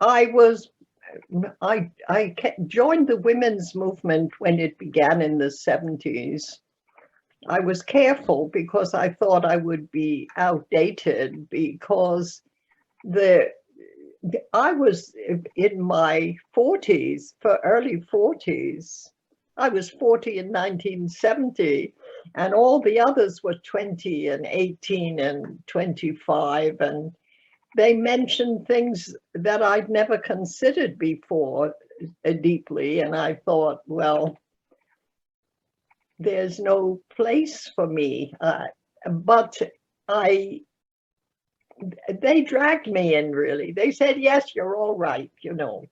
I was, joined the women's movement when it began in the 70s. I was careful because I thought I would be outdated because the I was in my 40s, for early 40s. I was 40 in 1970, and all the others were 20 and 18 and 25. And they mentioned things that I'd never considered before deeply. And I thought, well, there's no place for me. But I they dragged me in, really. They said, yes, you're all right,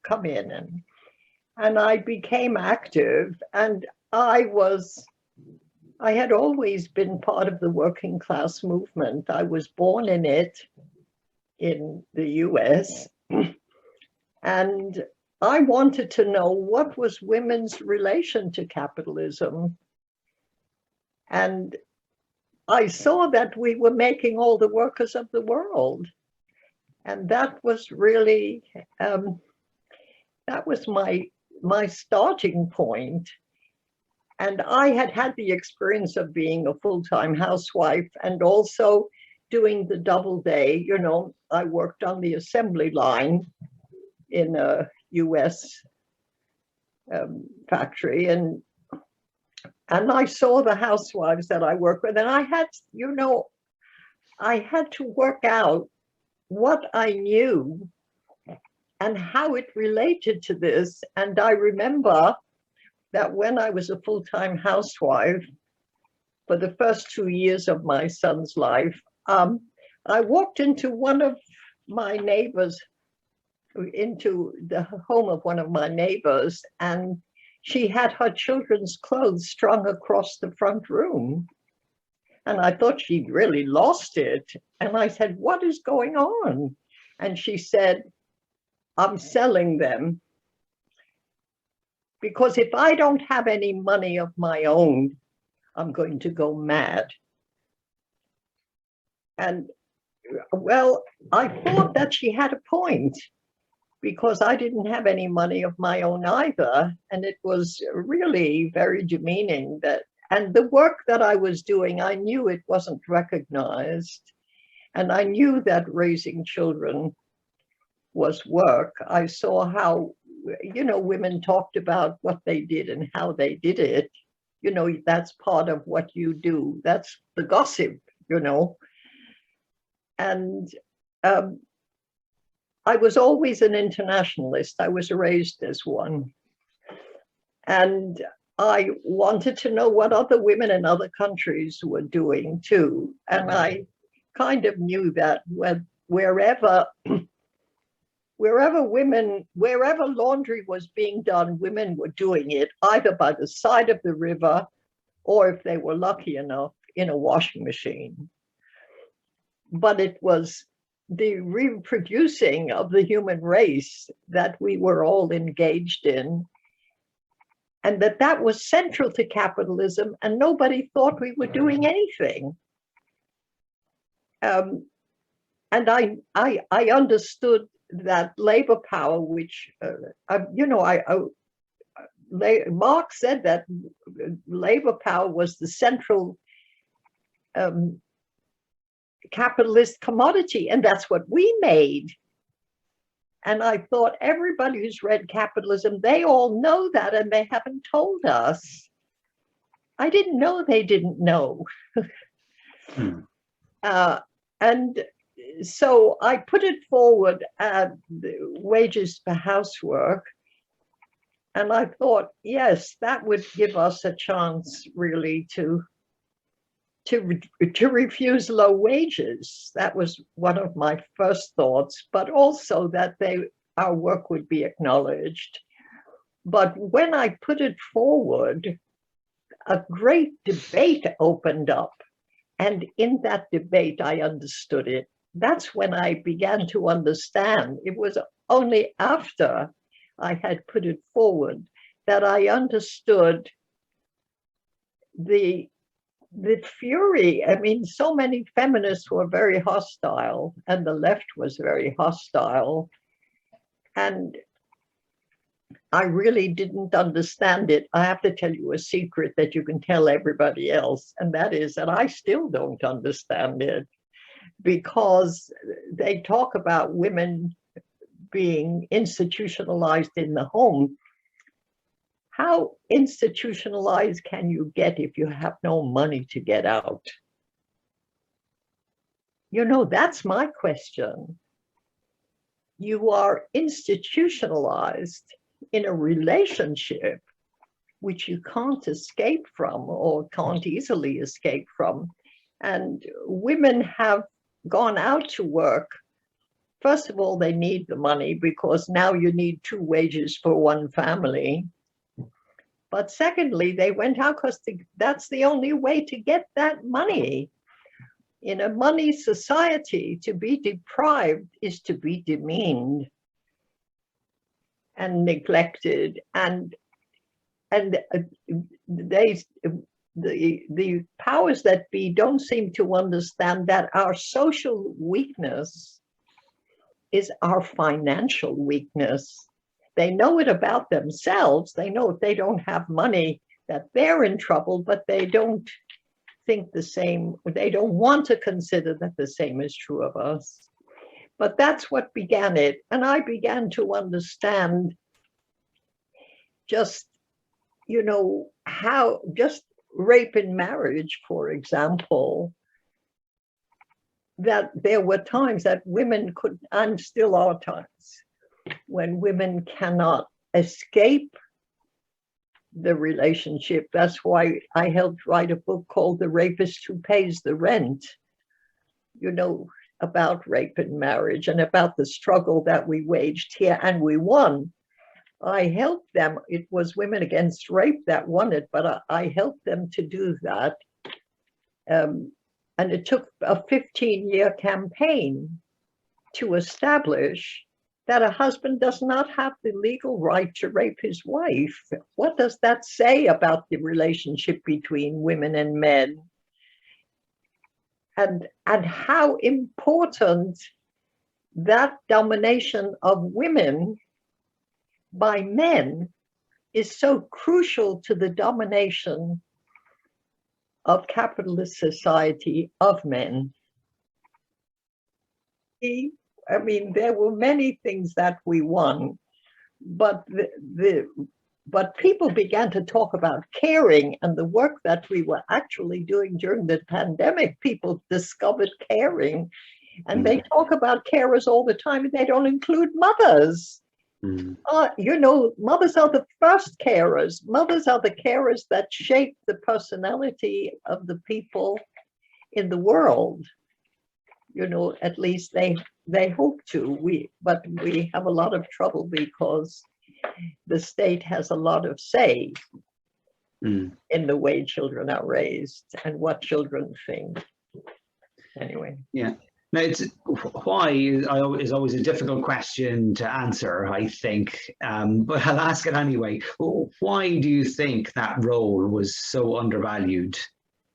come in. And I became active, and I had always been part of the working class movement. I was born in it in the US, and I wanted to know what was women's relation to capitalism. And I saw that we were making all the workers of the world. And that was really, that was my starting point. And I had had the experience of being a full-time housewife and also doing the double day. I worked on the assembly line in a US factory, and I saw the housewives that I work with, and I had to work out what I knew and how it related to this. And I remember that when I was a full-time housewife for the first 2 years of my son's life, I walked into one of my neighbors, into the home of one of my neighbors, and she had her children's clothes strung across the front room. And I thought she'd really lost it. And I said, what is going on? And she said, I'm selling them because if I don't have any money of my own, I'm going to go mad. And well, I thought that she had a point, because I didn't have any money of my own either. And it was really very demeaning and the work that I was doing, I knew it wasn't recognized. And I knew that raising children was work. I saw how, women talked about what they did and how they did it. That's part of what you do. That's the gossip, And I was always an internationalist. I was raised as one. And I wanted to know what other women in other countries were doing too. And I kind of knew that wherever laundry was being done, women were doing it either by the side of the river or, if they were lucky enough, in a washing machine. But it was the reproducing of the human race that we were all engaged in, and that was central to capitalism, and nobody thought we were doing anything. And I understood that labor power, which, Marx said that labor power was the central capitalist commodity, and that's what we made. And I thought, everybody who's read Capitalism, they all know that, and they haven't told us. I didn't know they didn't know. And so I put it forward at the wages for housework, and I thought, yes, that would give us a chance really to refuse low wages. That was one of my first thoughts, but also that our work would be acknowledged. But when I put it forward, a great debate opened up. And in that debate, I understood it. That's when I began to understand. It was only after I had put it forward that I understood the fury. I mean, so many feminists were very hostile, and the left was very hostile. And I really didn't understand it. I have to tell you a secret that you can tell everybody else, and that is that I still don't understand it, because they talk about women being institutionalized in the home. How institutionalized can you get if you have no money to get out? You know, that's my question. You are institutionalized in a relationship which you can't escape from or can't easily escape from. And women have gone out to work. First of all, they need the money because now you need 2 wages for 1 family. But secondly, they went out because that's the only way to get that money. In a money society, to be deprived is to be demeaned and neglected, and they, the powers that be don't seem to understand that our social weakness is our financial weakness. They know it about themselves. They know if they don't have money that they're in trouble, but they don't think the same. They don't want to consider that the same is true of us. But that's what began it. And I began to understand just, you know, how just rape in marriage, for example, that there were times that women could, and still are times, when women cannot escape the relationship. That's why I helped write a book called The Rapist Who Pays the Rent, you know, about rape in marriage and about the struggle that we waged here, and we won. I helped them. It was Women Against Rape that won it, but I helped them to do that. And it took a 15-year campaign to establish that a husband does not have the legal right to rape his wife. What does that say about the relationship between women and men? And how important that domination of women by men is so crucial to the domination of capitalist society of men. I mean, there were many things that we won, but but people began to talk about caring and the work that we were actually doing during the pandemic. People discovered caring, and they talk about carers all the time, and they don't include mothers. You know, mothers are the first carers. Mothers are the carers that shape the personality of the people in the world. You know, at least they hope to. But we have a lot of trouble because the state has a lot of say in the way children are raised and what children think. Anyway. Yeah. Now, it's why is always a difficult question to answer, I think, but I'll ask it anyway. Why do you think that role was so undervalued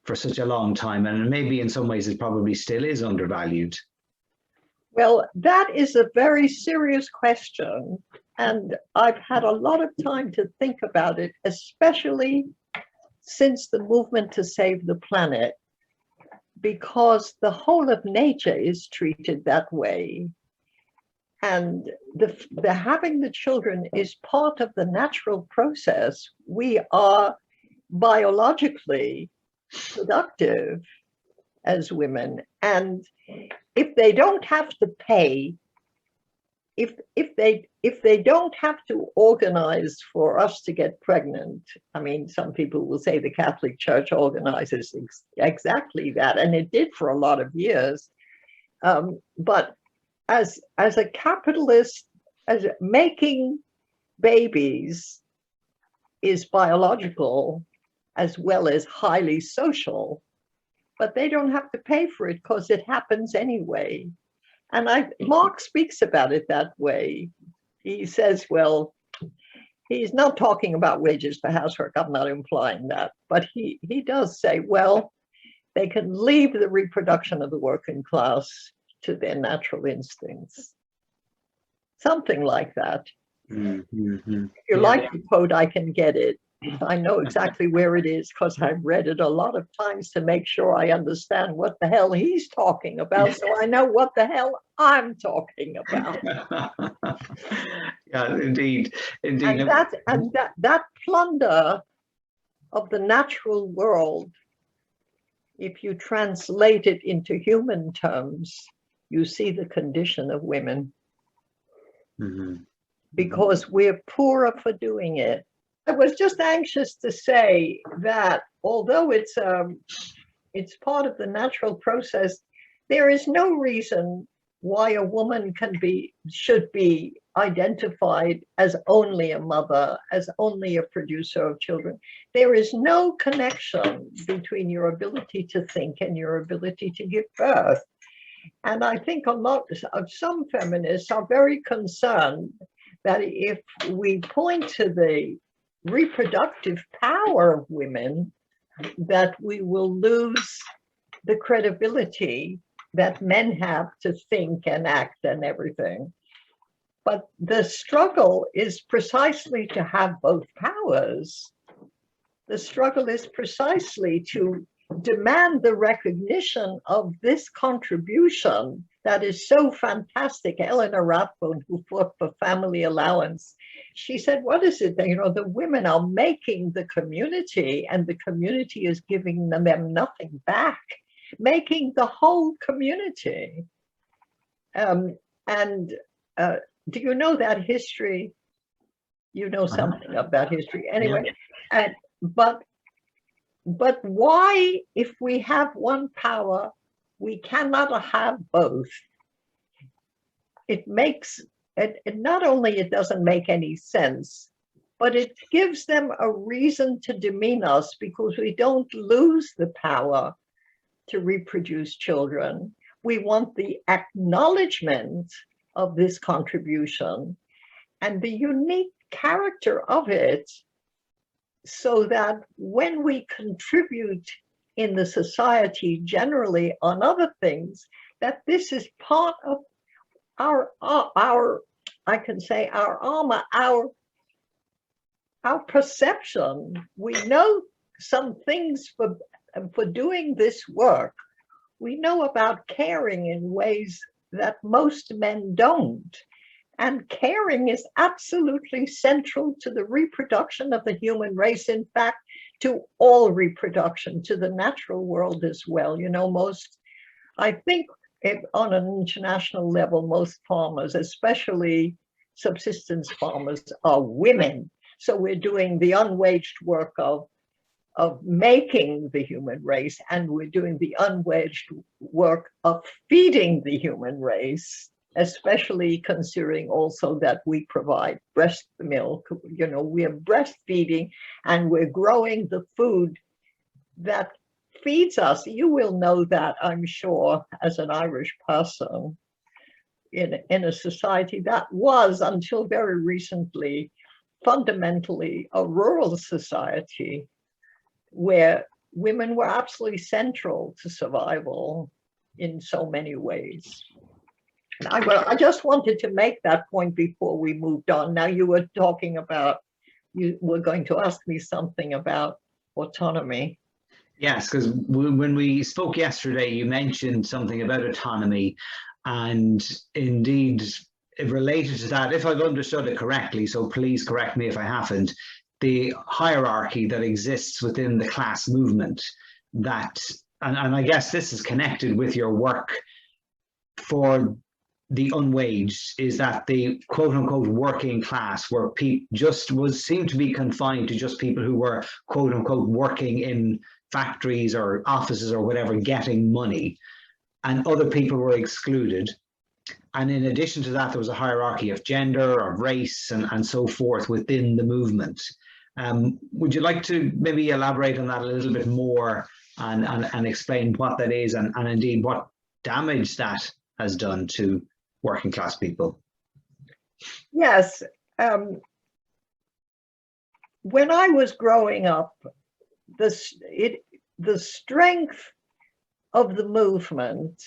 for such a long time? And maybe in some ways it probably still is undervalued. Well, that is a very serious question. And I've had a lot of time to think about it, especially since the movement to save the planet, because the whole of nature is treated that way. And the having the children is part of the natural process. We are biologically productive as women. And if they don't have to pay, if they don't have to organize for us to get pregnant, I mean, some people will say the Catholic Church organizes exactly that, and it did for a lot of years. But as a capitalist, as making babies is biological as well as highly social, but they don't have to pay for it because it happens anyway. And Mark speaks about it that way. He says, well, he's not talking about wages for housework. I'm not implying that. But he does say, well, they can leave the reproduction of the working class to their natural instincts. something like that. Mm-hmm. If you Yeah. like the quote, I can get it. I know exactly where it is because I've read it a lot of times to make sure I understand what the hell he's talking about, so I know what the hell I'm talking about. Yeah, indeed, indeed. And that plunder of the natural world, if you translate it into human terms, you see the condition of women, Mm-hmm. because we're poorer for doing it. I was just anxious to say that although it's part of the natural process, there is no reason why a woman should be identified as only a mother, as only a producer of children. There is no connection between your ability to think and your ability to give birth. And I think a lot of some feminists are very concerned that if we point to the reproductive power of women, that we will lose the credibility that men have to think and act and everything. But the struggle is precisely to have both powers. The struggle is precisely to demand the recognition of this contribution that is so fantastic. Eleanor Rathbone, who fought for family allowance, she said, what is it that, the women are making the community and the community is giving them nothing back, making the whole community. And do you know that history? You know something of that history. Anyway, yeah. But why, if we have one power, we cannot have both? It makes it not only it doesn't make any sense, but it gives them a reason to demean us, because we don't lose the power to reproduce children. We want the acknowledgement of this contribution and the unique character of it, so that when we contribute in the society generally on other things, that this is part of our I can say our armor, our perception. We know some things for doing this work. We know about caring in ways that most men don't. And caring is absolutely central to the reproduction of the human race. In fact, to all reproduction, to the natural world as well. I think on an international level, most farmers, especially subsistence farmers, are women. So we're doing the unwaged work of making the human race, and we're doing the unwaged work of feeding the human race, especially considering also that we provide breast milk. We're breastfeeding and we're growing the food that feeds us. You will know that, I'm sure, as an Irish person in a society that was, until very recently, fundamentally a rural society where women were absolutely central to survival in so many ways. I just wanted to make that point before we moved on. Now, you were talking about, you were going to ask me something about autonomy. Yes, because when we spoke yesterday, you mentioned something about autonomy, and indeed, related to that, if I've understood it correctly, so please correct me if I haven't, the hierarchy that exists within the class movement, that, and I guess this is connected with your work for the unwaged, is that the quote unquote working class were seemed to be confined to just people who were quote unquote working in factories or offices or whatever, getting money, and other people were excluded. And in addition to that, there was a hierarchy of gender, of race, and so forth within the movement. Would you like to maybe elaborate on that a little bit more and explain what that is, and indeed what damage that has done to working class people? Yes. When I was growing up, the strength of the movement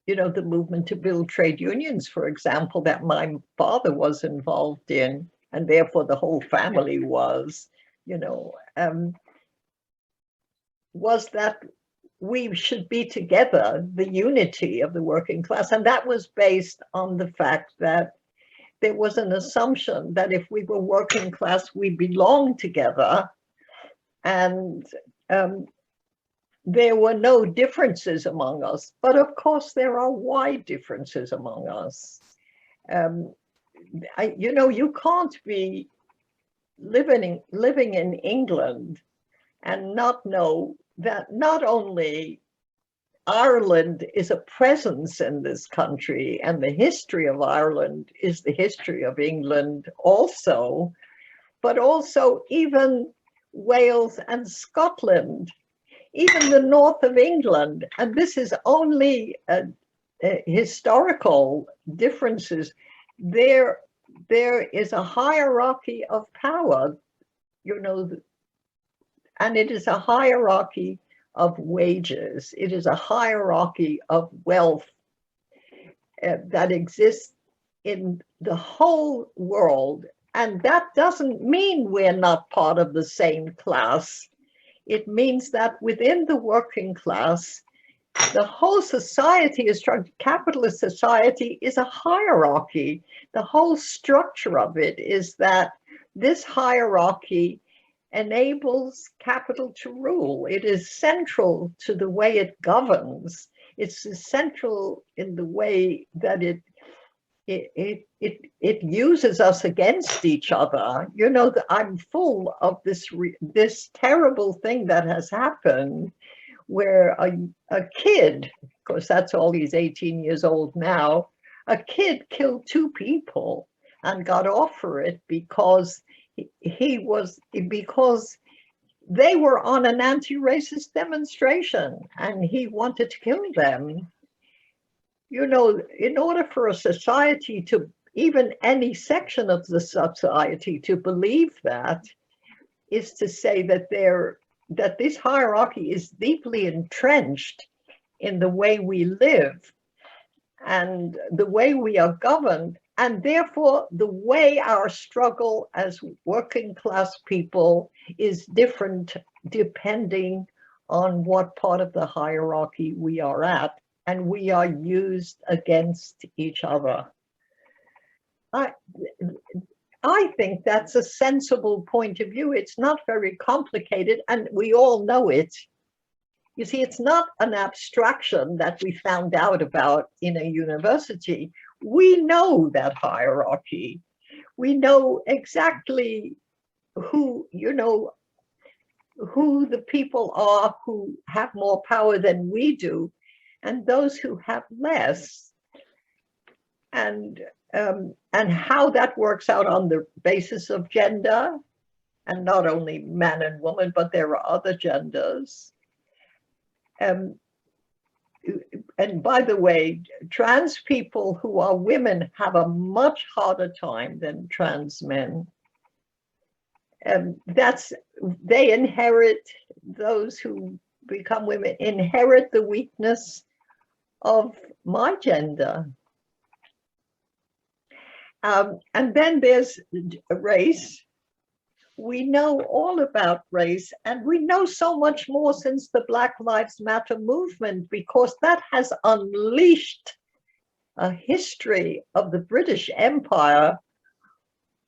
the movement to build trade unions, for example, that my father was involved in, and therefore the whole family was, was that we should be together, the unity of the working class. And that was based on the fact that there was an assumption that if we were working class, we belonged together. And there were no differences among us. But of course, there are wide differences among us. You can't be living in England and not know that not only Ireland is a presence in this country, and the history of Ireland is the history of England also, but also even Wales and Scotland, even the north of England. And this is only historical differences. There is a hierarchy of power, and it is a hierarchy of wages. It is a hierarchy of wealth that exists in the whole world. And that doesn't mean we're not part of the same class. It means that within the working class, the whole society is structured. Capitalist society is a hierarchy. The whole structure of it is that this hierarchy enables capital to rule. It is central to the way it governs. It's central in the way that it uses us against each other. I'm full of this terrible thing that has happened, where a kid, of course that's all, he's 18 years old now, a kid killed two people and got off for it because because they were on an anti-racist demonstration and he wanted to kill them. In order for a society to, even any section of the society to believe that, is to say that this hierarchy is deeply entrenched in the way we live and the way we are governed, and therefore the way our struggle as working class people is different depending on what part of the hierarchy we are at, and we are used against each other. I think that's a sensible point of view. It's not very complicated, and we all know it. You see, it's not an abstraction that we found out about in a university. We know that hierarchy. We know exactly who the people are who have more power than we do, and those who have less. And how that works out on the basis of gender, and not only man and woman, but there are other genders. And by the way, trans people who are women have a much harder time than trans men. They inherit, those who become women inherit the weakness of my gender. And then there's race. We know all about race, and we know so much more since the Black Lives Matter movement, because that has unleashed a history of the British Empire.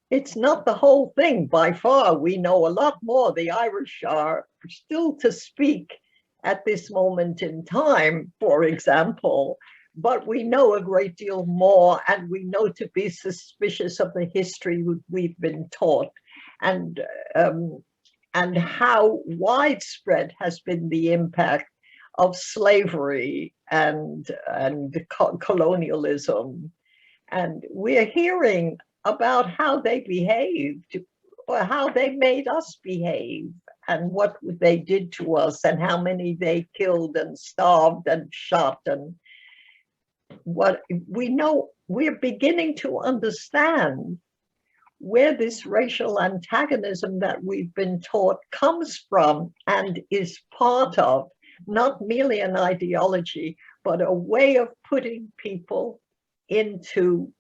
It's not the whole thing by far. We know a lot more. The Irish are still to speak at this moment in time, for example, but we know a great deal more, and we know to be suspicious of the history we've been taught, and how widespread has been the impact of slavery and colonialism. And we're hearing about how they behaved, or how they made us behave, and what they did to us, and how many they killed and starved and shot. And what we know, we're beginning to understand where this racial antagonism that we've been taught comes from and is part of, not merely an ideology, but a way of putting people into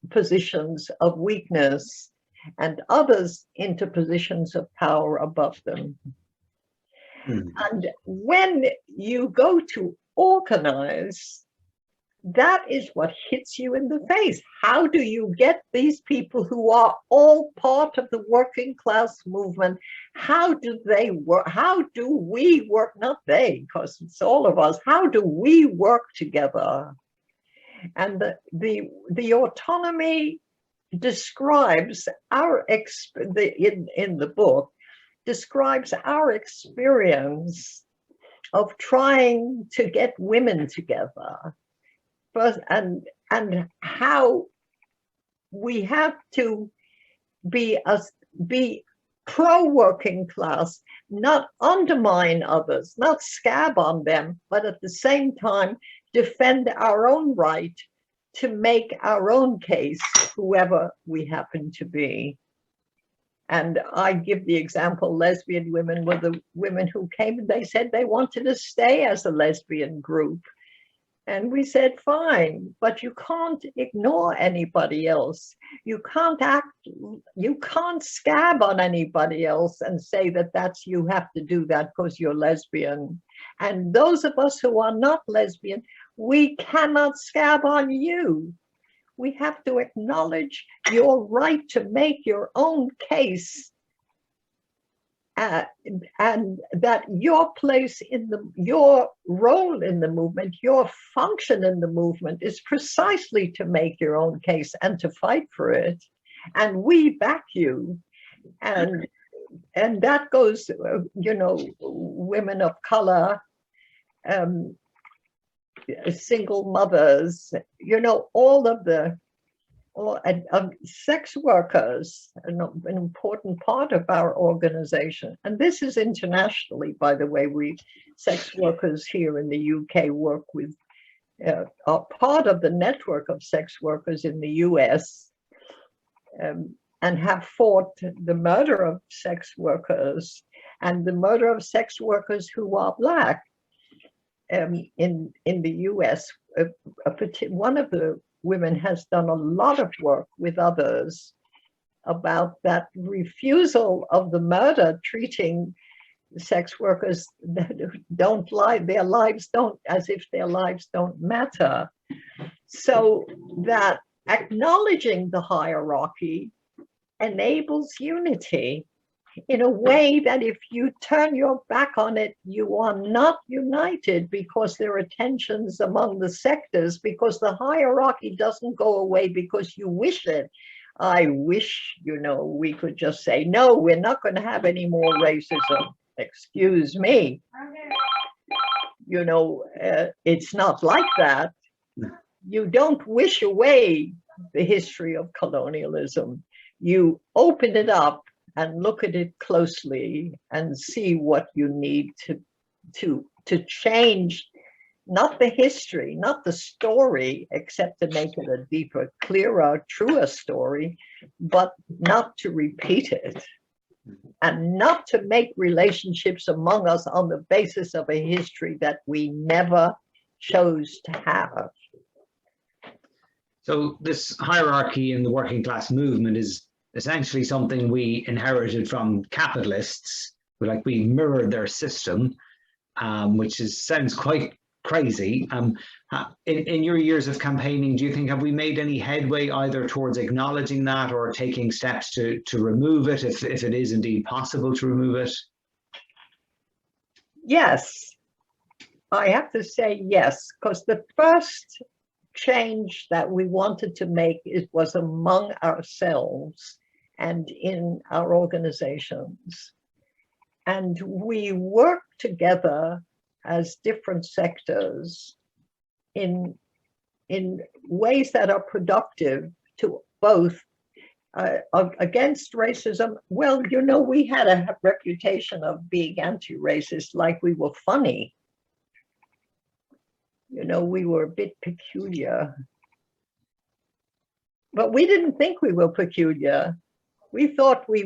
positions of weakness and others into positions of power above them. And when you go to organize, that is what hits you in the face. How do you get these people who are all part of the working class movement? How do they work? How do we work? Not they, because it's all of us. How do we work together? And the autonomy describes our in the book describes our experience of trying to get women together first, and how we have to be pro-working class, not undermine others, not scab on them, but at the same time defend our own right to make our own case, whoever we happen to be. And I give the example, lesbian women were the women who came and they said they wanted to stay as a lesbian group. And we said, fine, but you can't ignore anybody else. You can't scab on anybody else and say that you have to do that because you're lesbian. And those of us who are not lesbian, we cannot scab on you. We have to acknowledge your right to make your own case, and that your place your role in the movement, your function in the movement is precisely to make your own case and to fight for it. And we back you. And that goes, women of color, single mothers, all of the sex workers, an important part of our organization. And this is internationally, by the way. Sex workers here in the UK work with, are part of the network of sex workers in the US, and have fought the murder of sex workers and the murder of sex workers who are Black. In the US, one of the women has done a lot of work with others about that refusal of the murder, treating sex workers that don't lie, their lives don't, as if their lives don't matter. So that acknowledging the hierarchy enables unity in a way that if you turn your back on it, you are not united, because there are tensions among the sectors, because the hierarchy doesn't go away because you wish it. I wish, we could just say, no, we're not going to have any more racism. Excuse me. It's not like that. You don't wish away the history of colonialism. You open it up and look at it closely and see what you need to change, not the history, not the story, except to make it a deeper, clearer, truer story, but not to repeat it, and not to make relationships among us on the basis of a history that we never chose to have. So this hierarchy in the working class movement is essentially something we inherited from capitalists. We mirrored their system, which sounds quite crazy. In your years of campaigning, do you think, have we made any headway either towards acknowledging that or taking steps to remove it, if it is indeed possible to remove it? Yes, I have to say yes, because the first change that we wanted to make was among ourselves and in our organizations. And we work together as different sectors in ways that are productive to both against racism. Well, we had a reputation of being anti-racist, like we were funny. We were a bit peculiar. But we didn't think we were peculiar. We thought we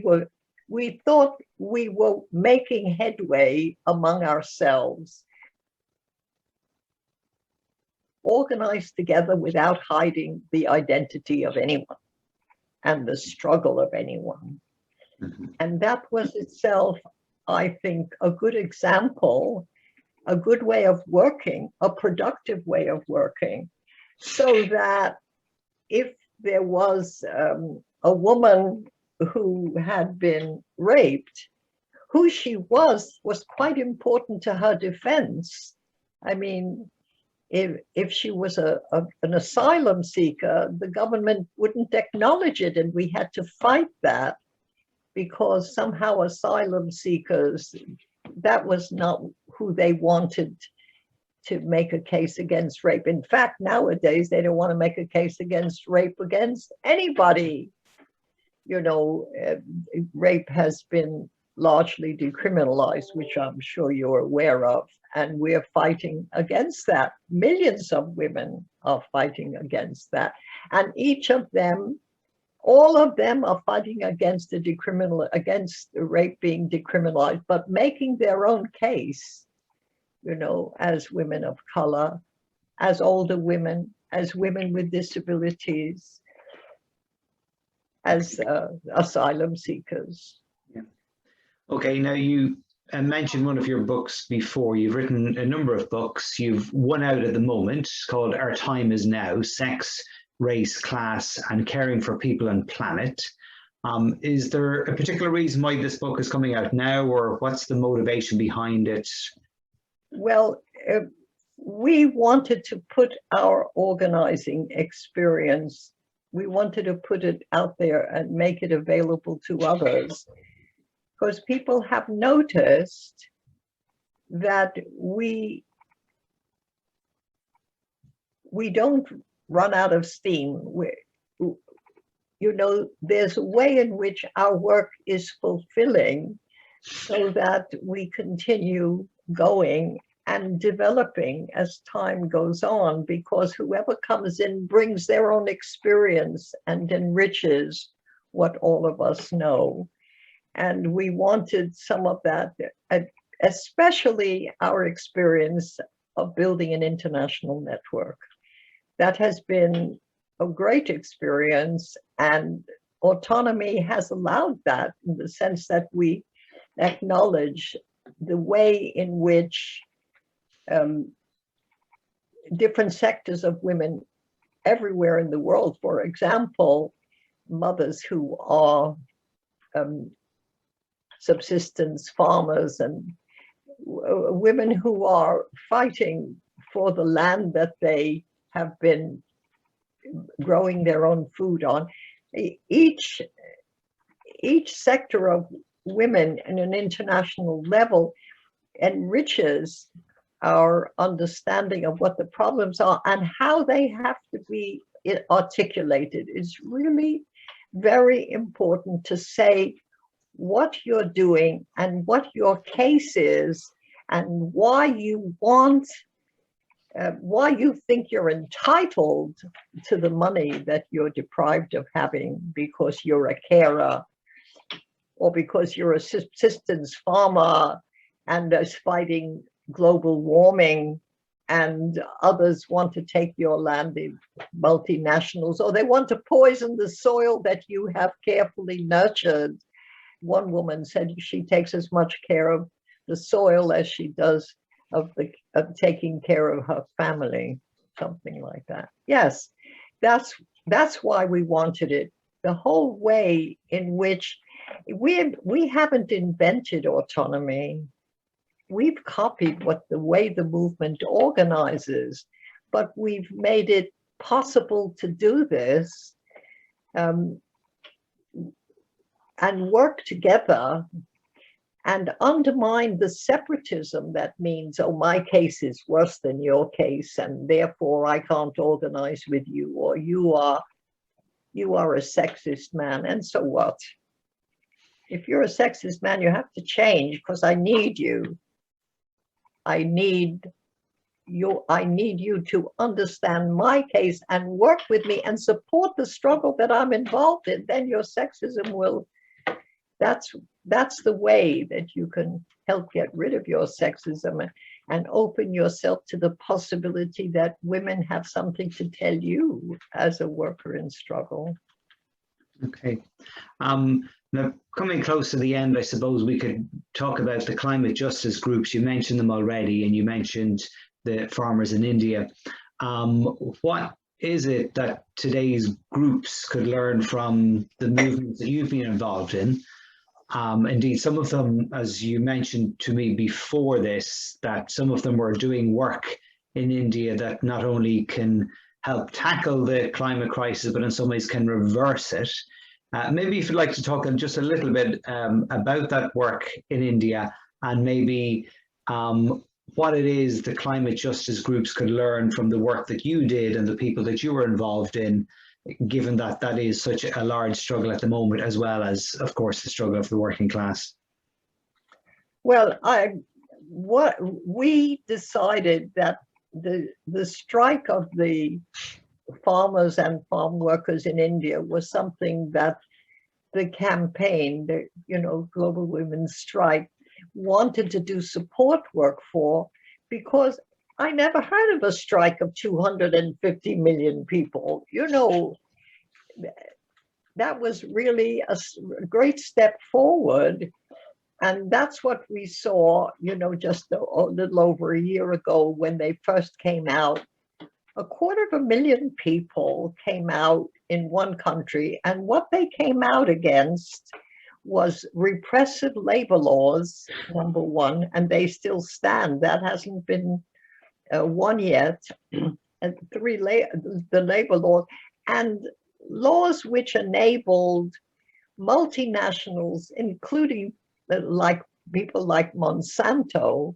were making headway among ourselves. organize together without hiding the identity of anyone and the struggle of anyone. And that was itself, I think, a good example, a good way of working, a productive way of working, so that if there was a woman who had been raped, who she was quite important to her defense. I mean, if she was an asylum seeker, the government wouldn't acknowledge it, and we had to fight that, because somehow asylum seekers, that was not who they wanted to make a case against rape. In fact, nowadays, they don't want to make a case against rape against anybody. You know, rape has been largely decriminalized, which I'm sure you're aware of, and we're fighting against that. Millions of women are fighting against that, and each of them, all of them, are fighting against against the rape being decriminalized, but making their own case, you know, as women of color, as older women, as women with disabilities, as asylum seekers. Yeah. Okay, now you mentioned one of your books before. You've written a number of books. You've one out at the moment called Our Time Is Now, Sex, Race, Class, and Caring for People and Planet. Is there a particular reason why this book is coming out now, or what's the motivation behind it? Well, we wanted to put our organizing experience, we wanted to put it out there and make it available to others, because people have noticed that we don't run out of steam. You know, there's a way in which our work is fulfilling, so that we continue going and developing as time goes on, because whoever comes in brings their own experience and enriches what all of us know. And we wanted some of that, especially our experience of building an international network. That has been a great experience, and autonomy has allowed that, in the sense that we acknowledge the way in which different sectors of women everywhere in the world, for example, mothers who are subsistence farmers, and women who are fighting for the land that they have been growing their own food on. Each sector of women in an international level enriches our understanding of what the problems are and how they have to be articulated. It's really very important to say what you're doing and what your case is, and why you want, why you think you're entitled to the money that you're deprived of having because you're a carer, or because you're a subsistence farmer and is fighting global warming, and others want to take your land, the multinationals, or they want to poison the soil that you have carefully nurtured. One woman said she takes as much care of the soil as she does of taking care of her family, something like that. Yes, that's why we wanted it. The whole way in which we haven't invented autonomy. We've copied the way the movement organizes, but we've made it possible to do this and work together and undermine the separatism that means, oh, my case is worse than your case, and therefore I can't organize with you, or you are a sexist man, and so what? If you're a sexist man, you have to change, because I need you. I need you to understand my case and work with me and support the struggle that I'm involved in. Then your sexism will, that's the way that you can help get rid of your sexism and open yourself to the possibility that women have something to tell you as a worker in struggle. Okay. Now, coming close to the end, I suppose we could talk about the climate justice groups. You mentioned them already, and you mentioned the farmers in India. What is it that today's groups could learn from the movements that you've been involved in? Indeed, some of them, as you mentioned to me before this, that some of them were doing work in India that not only can help tackle the climate crisis, but in some ways can reverse it. Maybe if you'd like to talk just a little bit about that work in India, and maybe what it is the climate justice groups could learn from the work that you did and the people that you were involved in, given that that is such a large struggle at the moment, as well as, of course, the struggle of the working class. Well, we decided that the strike of the farmers and farm workers in India was something that the campaign, the Global Women's Strike, wanted to do support work for, because I never heard of a strike of 250 million people. That was really a great step forward. And that's what we saw, just a little over a year ago when they first came out. 250,000 people came out in one country, and what they came out against was repressive labor laws, number one, and they still stand. That hasn't been won yet. And three, the labor laws, and laws which enabled multinationals, including like people like Monsanto,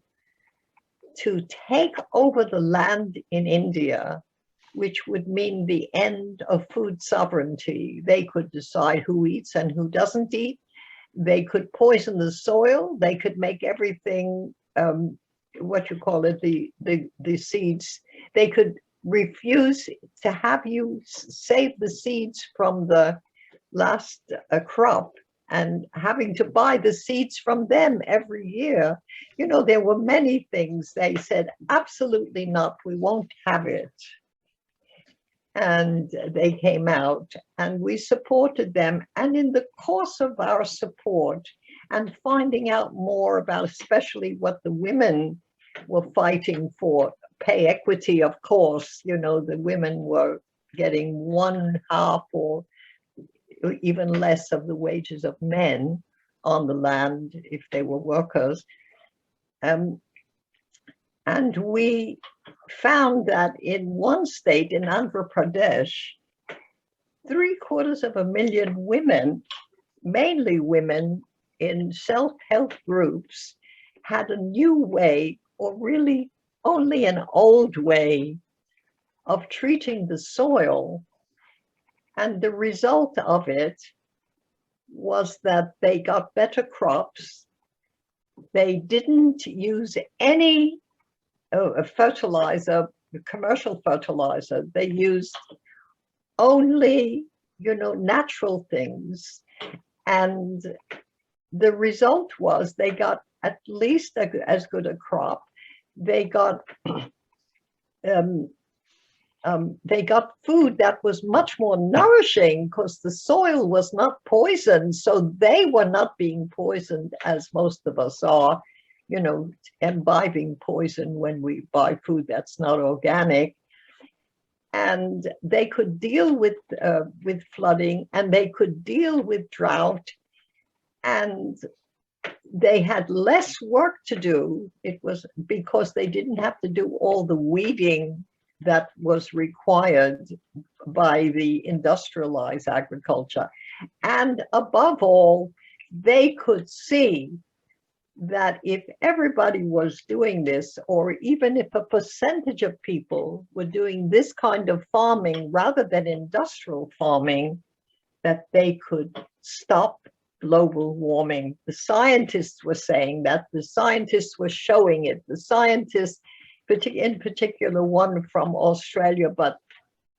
to take over the land in India, which would mean the end of food sovereignty. They could decide who eats and who doesn't eat. They could poison the soil. They could make everything, the seeds. They could refuse to have you save the seeds from the last crop, and having to buy the seeds from them every year. There were many things they said, absolutely not, we won't have it. And they came out, and we supported them. And in the course of our support and finding out more about especially what the women were fighting for, pay equity, of course, the women were getting 1/2 or even less of the wages of men on the land if they were workers. And we found that in one state, in Andhra Pradesh, 750,000 women, mainly women in self-help groups, had a new way, or really only an old way, of treating the soil. And the result of it was that they got better crops. They didn't use any fertilizer, commercial fertilizer. They used only, natural things. And the result was they got at least as good a crop. They got food that was much more nourishing because the soil was not poisoned. So they were not being poisoned as most of us are, imbibing poison when we buy food that's not organic. And they could deal with flooding, and they could deal with drought, and they had less work to do. It was because they didn't have to do all the weeding that was required by the industrialized agriculture. And above all, they could see that if everybody was doing this, or even if a percentage of people were doing this kind of farming rather than industrial farming, that they could stop global warming. The scientists were saying that, the scientists were showing it. The scientists, in particular one from Australia, but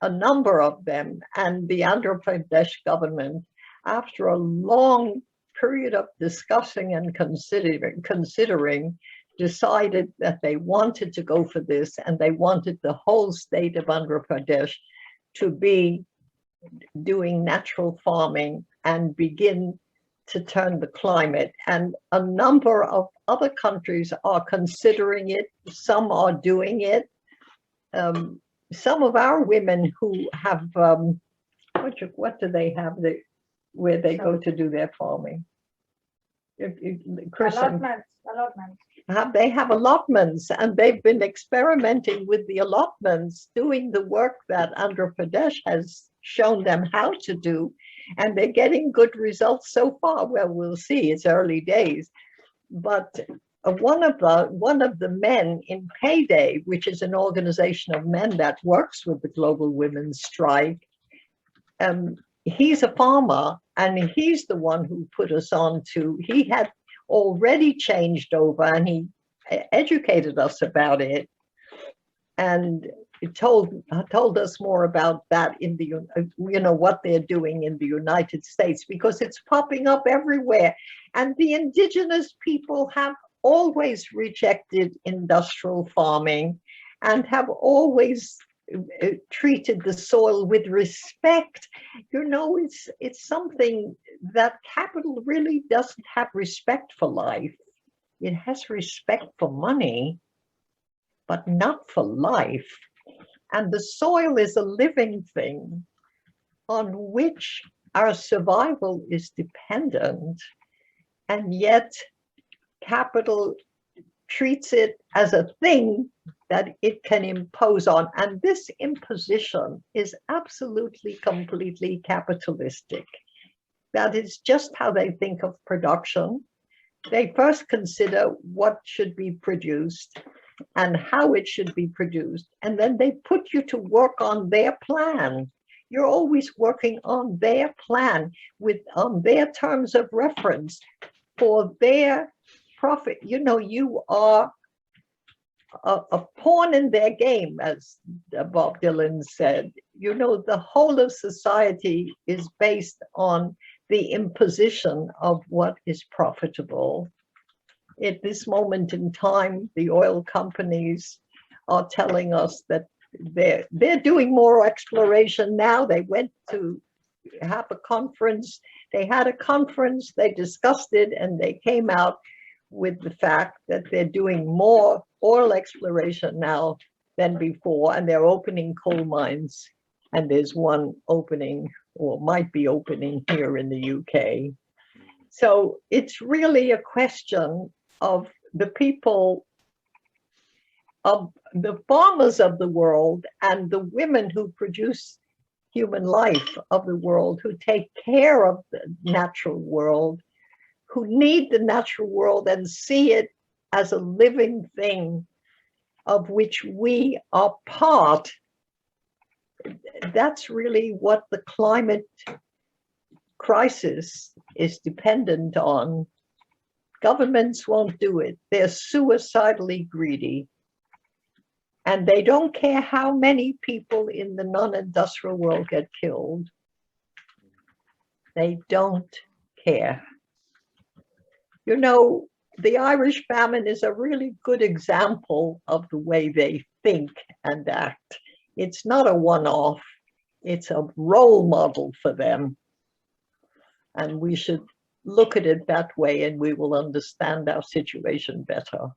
a number of them, and the Andhra Pradesh government, after a long period of discussing and considering, decided that they wanted to go for this, and they wanted the whole state of Andhra Pradesh to be doing natural farming and begin to turn the climate. And a number of other countries are considering it. Some are doing it. Some of our women who have, what do they have where they go to do their farming? Allotments. They have allotments, and they've been experimenting with the allotments, doing the work that Andhra Pradesh has shown them how to do, and they're getting good results so far. Well, we'll see, it's early days. But one of the men in Payday, which is an organization of men that works with the Global Women's Strike, he's a farmer, and he's the one who put us on to, he had already changed over, and he educated us about it, and it told us more about that in the, what they're doing in the United States, because it's popping up everywhere. And the indigenous people have always rejected industrial farming and have always treated the soil with respect. It's something that capital really doesn't have respect for life. It has respect for money, but not for life. And the soil is a living thing on which our survival is dependent, and yet capital treats it as a thing that it can impose on. And this imposition is absolutely, completely capitalistic. That is just how they think of production. They first consider what should be produced and how it should be produced, and then they put you to work on their plan. You're always working on their plan, on their terms of reference for their profit. You are a pawn in their game, as Bob Dylan said. The whole of society is based on the imposition of what is profitable. At this moment in time, the oil companies are telling us that they're doing more exploration now. They went to have a conference. They had a conference, they discussed it, and they came out with the fact that they're doing more oil exploration now than before, and they're opening coal mines. And there's one opening, or might be opening, here in the UK. So it's really a question of the people, of the farmers of the world, and the women who produce human life of the world, who take care of the natural world, who need the natural world and see it as a living thing of which we are part. That's really what the climate crisis is dependent on. Governments won't do it. They're suicidally greedy. And they don't care how many people in the non-industrial world get killed. They don't care. The Irish famine is a really good example of the way they think and act. It's not a one-off. It's a role model for them. And we should look at it that way, and we will understand our situation better.